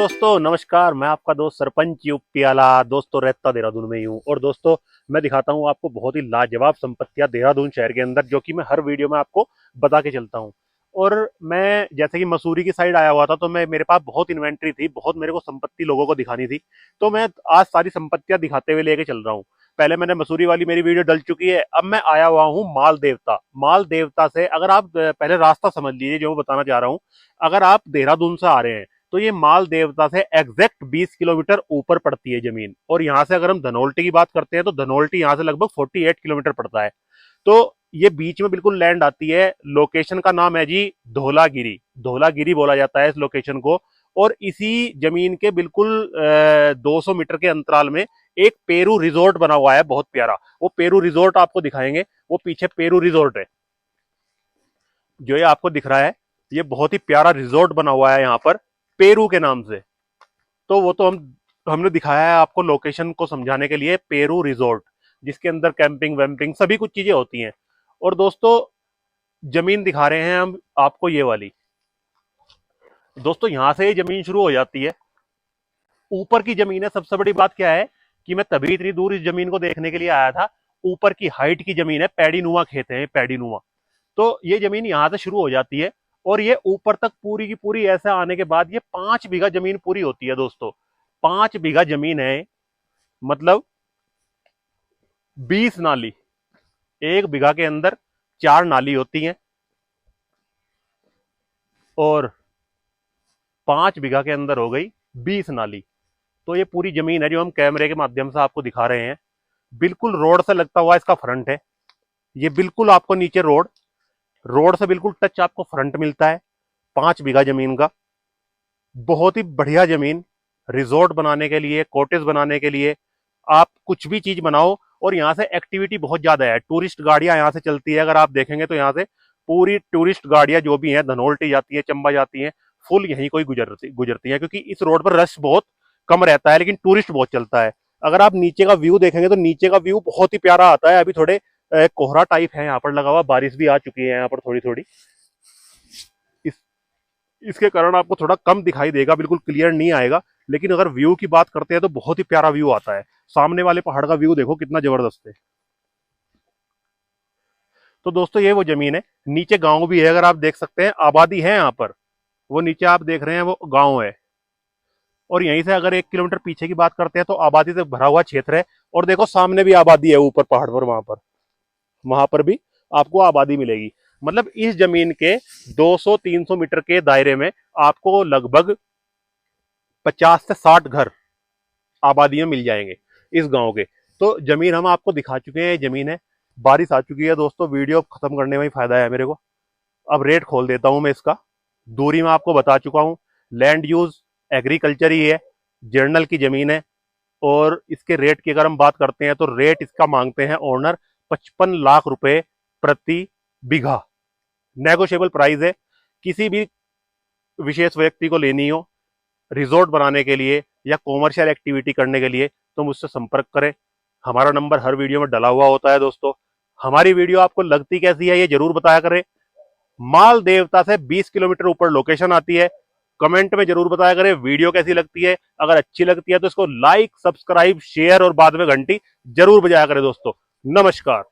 दोस्तों नमस्कार। मैं आपका दोस्त सरपंच यूपी वाला दोस्तों रहता देहरादून में ही हूँ। और दोस्तों मैं दिखाता हूँ आपको बहुत ही लाजवाब संपत्तियां देहरादून शहर के अंदर, जो कि मैं हर वीडियो में आपको बता के चलता हूँ। और मैं जैसे कि मसूरी की साइड आया हुआ था, तो मैं मेरे पास बहुत इन्वेंट्री थी, बहुत मेरे को संपत्ति लोगों को दिखानी थी। तो मैं आज सारी संपत्तियां दिखाते हुए लेके चल रहा हूँ। पहले मैंने मसूरी वाली मेरी वीडियो डल चुकी है। अब मैं आया हुआ हूँ माल देवता। माल देवता से अगर आप पहले रास्ता समझ लीजिए जो मैं बताना चाह रहा हूँ। अगर आप देहरादून से आ रहे हैं तो ये माल देवता से एग्जैक्ट 20 किलोमीटर ऊपर पड़ती है जमीन। और यहाँ से अगर हम धनोल्टी की बात करते हैं तो धनोल्टी यहाँ से लगभग 48 किलोमीटर पड़ता है। तो ये बीच में बिल्कुल लैंड आती है। लोकेशन का नाम है जी धौलागिरी। धौलागिरी बोला जाता है इस लोकेशन को। और इसी जमीन के बिल्कुल 200 मीटर के अंतराल में एक पेरू रिजोर्ट बना हुआ है, बहुत प्यारा। वो पेरू रिजोर्ट आपको दिखाएंगे। वो पीछे पेरू रिजोर्ट है जो ये आपको दिख रहा है। ये बहुत ही प्यारा रिजोर्ट बना हुआ है यहाँ पर, पेरू के नाम से। तो वो तो हमने दिखाया है आपको लोकेशन को समझाने के लिए, पेरू रिजोर्ट, जिसके अंदर कैंपिंग वैम्पिंग सभी कुछ चीजें होती हैं। और दोस्तों जमीन दिखा रहे हैं हम आपको ये वाली। दोस्तों यहां से ही जमीन शुरू हो जाती है, ऊपर की जमीन है। सबसे बड़ी बात क्या है कि मैं तभी इतनी दूर इस जमीन को देखने के लिए आया था। ऊपर की हाइट की जमीन है, पैडी नुमा खेत है, पैडी नुमा। तो ये जमीन यहां से शुरू हो जाती है और ये ऊपर तक पूरी की पूरी ऐसे आने के बाद ये 5 बीघा जमीन पूरी होती है दोस्तों। 5 बीघा जमीन है, मतलब 20 नाली। 1 बीघा के अंदर 4 नाली होती हैं और 5 बीघा के अंदर हो गई 20 नाली। तो ये पूरी जमीन है जो हम कैमरे के माध्यम से आपको दिखा रहे हैं। बिल्कुल रोड से लगता हुआ इसका फ्रंट है। ये बिल्कुल आपको नीचे रोड से बिल्कुल टच आपको फ्रंट मिलता है। 5 बीघा जमीन का बहुत ही बढ़िया जमीन, रिजॉर्ट बनाने के लिए, कॉटेज बनाने के लिए, आप कुछ भी चीज बनाओ। और यहाँ से एक्टिविटी बहुत ज्यादा है। टूरिस्ट गाड़ियां यहाँ से चलती है। अगर आप देखेंगे तो यहाँ से पूरी टूरिस्ट गाड़ियां जो भी हैं, धनोल्टी जाती है, चंबा जाती हैं, फुल यहीं कोई गुजरती है, क्योंकि इस रोड पर रश बहुत कम रहता है लेकिन टूरिस्ट बहुत चलता है। अगर आप नीचे का व्यू देखेंगे तो नीचे का व्यू बहुत ही प्यारा आता है। अभी थोड़े कोहरा टाइप है यहाँ पर लगा हुआ, बारिश भी आ चुकी है यहाँ पर थोड़ी थोड़ी। इसके कारण आपको थोड़ा कम दिखाई देगा, बिल्कुल क्लियर नहीं आएगा। लेकिन अगर व्यू की बात करते हैं तो बहुत ही प्यारा व्यू आता है। सामने वाले पहाड़ का व्यू देखो कितना जबरदस्त है। तो दोस्तों ये वो जमीन है। नीचे गांव भी है, अगर आप देख सकते हैं, आबादी है यहाँ पर। वो नीचे आप देख रहे हैं वो गांव है। और यहीं से अगर 1 किलोमीटर पीछे की बात करते हैं तो आबादी से भरा हुआ क्षेत्र है। और देखो सामने भी आबादी है, ऊपर पहाड़ पर, वहां पर भी आपको आबादी मिलेगी। मतलब इस जमीन के 200-300 मीटर के दायरे में आपको लगभग 50 से 60 घर आबादी में मिल जाएंगे इस गांव के। तो जमीन हम आपको दिखा चुके हैं, जमीन है। बारिश आ चुकी है दोस्तों, वीडियो खत्म करने में ही फायदा है मेरे को। अब रेट खोल देता हूं मैं इसका। दूरी में आपको बता चुका हूं। लैंड यूज एग्रीकल्चर ही है, जर्नल की जमीन है। और इसके रेट की अगर हम बात करते हैं तो रेट इसका मांगते हैं ओनर 55 लाख रुपए प्रति बीघा। नेगोशिएबल प्राइस है। किसी भी विशेष व्यक्ति को लेनी हो रिजॉर्ट बनाने के लिए या कॉमर्शियल एक्टिविटी करने के लिए तो मुझसे संपर्क करें। हमारा नंबर हर वीडियो में डला हुआ होता है दोस्तों। हमारी वीडियो आपको लगती कैसी है ये जरूर बताया करें। माल देवता से 20 किलोमीटर ऊपर लोकेशन आती है। कमेंट में जरूर बताया करें वीडियो कैसी लगती है। अगर अच्छी लगती है तो इसको लाइक, सब्सक्राइब, शेयर और बाद में घंटी जरूर बजाया करें दोस्तों। नमस्कार।